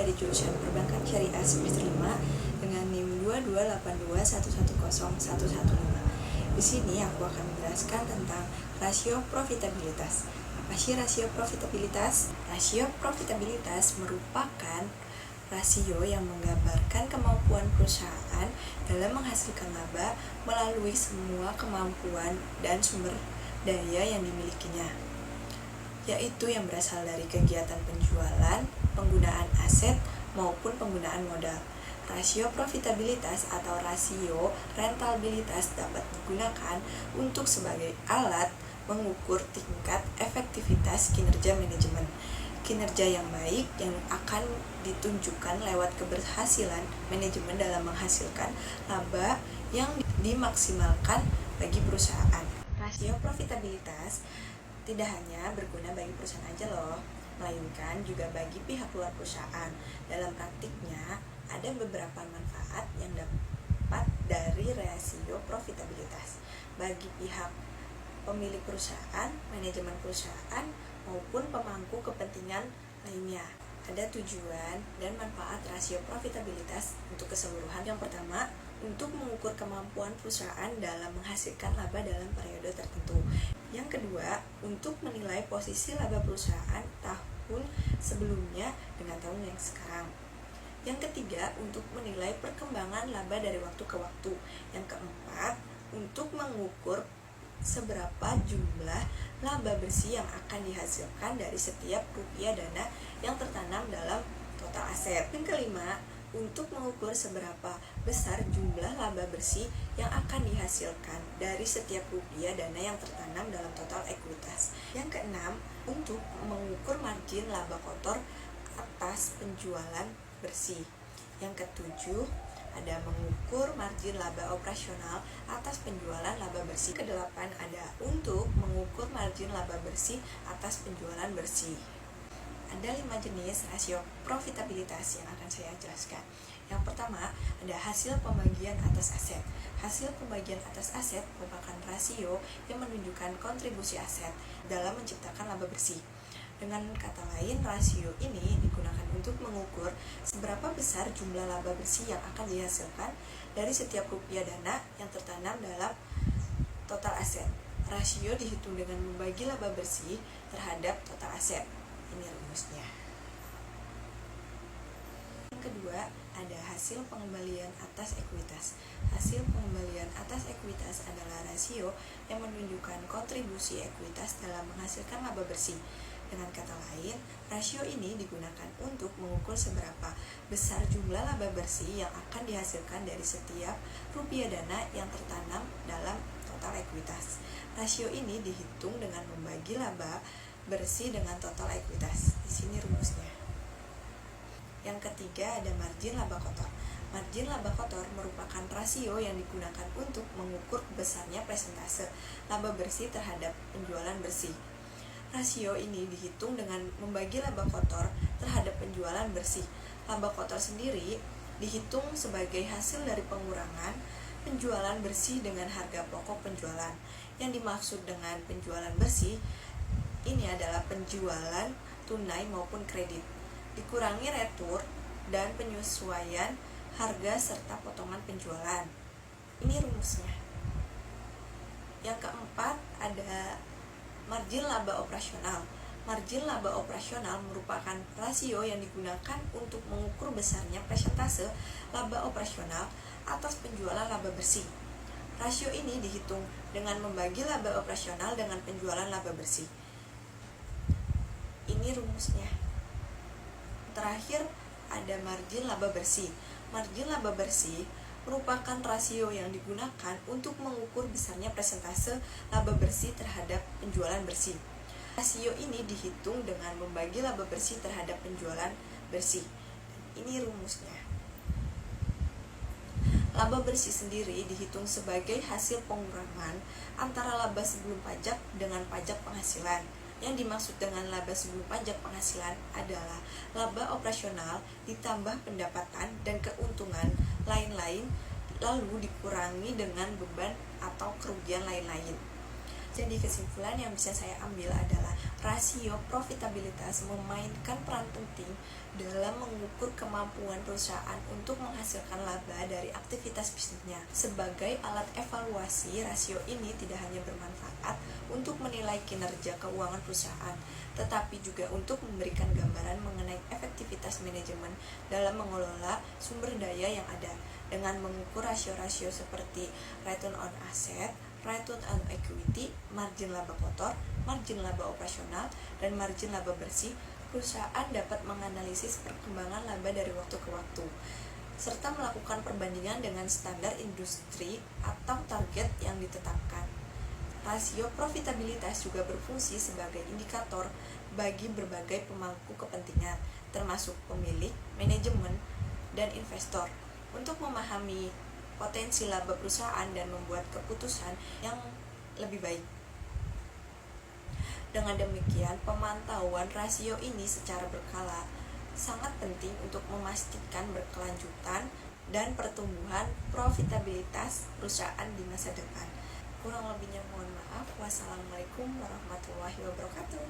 dari jurusan Perbankan Syariah semester 5 dengan NIM 22821101115. Di sini aku akan menjelaskan tentang rasio profitabilitas. Apa sih rasio profitabilitas? Rasio profitabilitas merupakan rasio yang menggambarkan kemampuan perusahaan dalam menghasilkan laba melalui semua kemampuan dan sumber daya yang dimilikinya, yaitu yang berasal dari kegiatan penjualan, penggunaan aset, maupun penggunaan modal. Rasio profitabilitas atau rasio rentabilitas dapat digunakan untuk sebagai alat mengukur tingkat efektivitas kinerja manajemen. Kinerja yang baik yang akan ditunjukkan lewat keberhasilan manajemen dalam menghasilkan laba yang dimaksimalkan bagi perusahaan. Rasio profitabilitas tidak hanya berguna bagi perusahaan aja loh, melainkan juga bagi pihak luar perusahaan. Dalam praktiknya, ada beberapa manfaat yang dapat dari rasio profitabilitas bagi pihak pemilik perusahaan, manajemen perusahaan, maupun pemangku kepentingan lainnya. Ada tujuan dan manfaat rasio profitabilitas untuk keseluruhan. Yang pertama, untuk mengukur kemampuan perusahaan dalam menghasilkan laba dalam periode tertentu. Yang kedua, untuk menilai posisi laba perusahaan tahun sebelumnya dengan tahun yang sekarang. Yang ketiga, untuk menilai perkembangan laba dari waktu ke waktu. Yang keempat, untuk mengukur seberapa jumlah laba bersih yang akan dihasilkan dari setiap rupiah dana yang tertanam dalam total aset. Yang kelima, untuk mengukur seberapa besar jumlah laba bersih yang akan dihasilkan dari setiap rupiah dana yang tertanam dalam total ekuitas. Yang keenam, untuk mengukur margin laba kotor atas penjualan bersih. Yang ketujuh, ada mengukur margin laba operasional atas penjualan laba bersih. Kedelapan, ada untuk mengukur margin laba bersih atas penjualan bersih. Ada 5 jenis rasio profitabilitas yang akan saya jelaskan. Yang pertama, ada hasil pembagian atas aset. Hasil pembagian atas aset merupakan rasio yang menunjukkan kontribusi aset dalam menciptakan laba bersih. Dengan kata lain, rasio ini digunakan untuk mengukur seberapa besar jumlah laba bersih yang akan dihasilkan dari setiap rupiah dana yang tertanam dalam total aset. Rasio dihitung dengan membagi laba bersih terhadap total aset. Ini rumusnya. Yang kedua, ada hasil pengembalian atas ekuitas. Hasil pengembalian atas ekuitas adalah rasio yang menunjukkan kontribusi ekuitas dalam menghasilkan laba bersih. Dengan kata lain, rasio ini digunakan untuk mengukur seberapa besar jumlah laba bersih yang akan dihasilkan dari setiap rupiah dana yang tertanam dalam total ekuitas. Rasio ini dihitung dengan membagi laba bersih dengan total ekuitas. Di sini rumusnya. Yang ketiga, ada margin laba kotor. Margin laba kotor merupakan rasio yang digunakan untuk mengukur besarnya persentase laba bersih terhadap penjualan bersih. Rasio ini dihitung dengan membagi laba kotor terhadap penjualan bersih. Laba kotor sendiri dihitung sebagai hasil dari pengurangan penjualan bersih dengan harga pokok penjualan. Yang dimaksud dengan penjualan bersih ini adalah penjualan tunai maupun kredit, dikurangi retur dan penyesuaian harga serta potongan penjualan. Ini rumusnya. Yang keempat, ada margin laba operasional. Margin laba operasional merupakan rasio yang digunakan untuk mengukur besarnya persentase laba operasional atas penjualan laba bersih. Rasio ini dihitung dengan membagi laba operasional dengan penjualan laba bersih. Ini rumusnya. Terakhir, ada margin laba bersih. Margin laba bersih merupakan rasio yang digunakan untuk mengukur besarnya persentase laba bersih terhadap penjualan bersih. Rasio ini dihitung dengan membagi laba bersih terhadap penjualan bersih. Ini rumusnya. Laba bersih sendiri dihitung sebagai hasil pengurangan antara laba sebelum pajak dengan pajak penghasilan. Yang dimaksud dengan laba sebelum pajak penghasilan adalah laba operasional ditambah pendapatan dan keuntungan lain-lain lalu dikurangi dengan beban atau kerugian lain-lain. Jadi kesimpulan yang bisa saya ambil adalah rasio profitabilitas memainkan peran penting dalam mengukur kemampuan perusahaan untuk menghasilkan laba dari aktivitas bisnisnya. Sebagai alat evaluasi, rasio ini tidak hanya bermanfaat untuk menilai kinerja keuangan perusahaan, tetapi juga untuk memberikan gambaran mengenai efektivitas manajemen dalam mengelola sumber daya yang ada. Dengan mengukur rasio-rasio seperti return on asset, return on equity, margin laba kotor, margin laba operasional, dan margin laba bersih, perusahaan dapat menganalisis perkembangan laba dari waktu ke waktu, serta melakukan perbandingan dengan standar industri atau target yang ditetapkan. Rasio profitabilitas juga berfungsi sebagai indikator bagi berbagai pemangku kepentingan, termasuk pemilik, manajemen, dan investor, untuk memahami potensi laba perusahaan dan membuat keputusan yang lebih baik. Dengan demikian, pemantauan rasio ini secara berkala sangat penting untuk memastikan berkelanjutan dan pertumbuhan profitabilitas perusahaan di masa depan. Kurang lebihnya mohon maaf. Wassalamualaikum warahmatullahi wabarakatuh.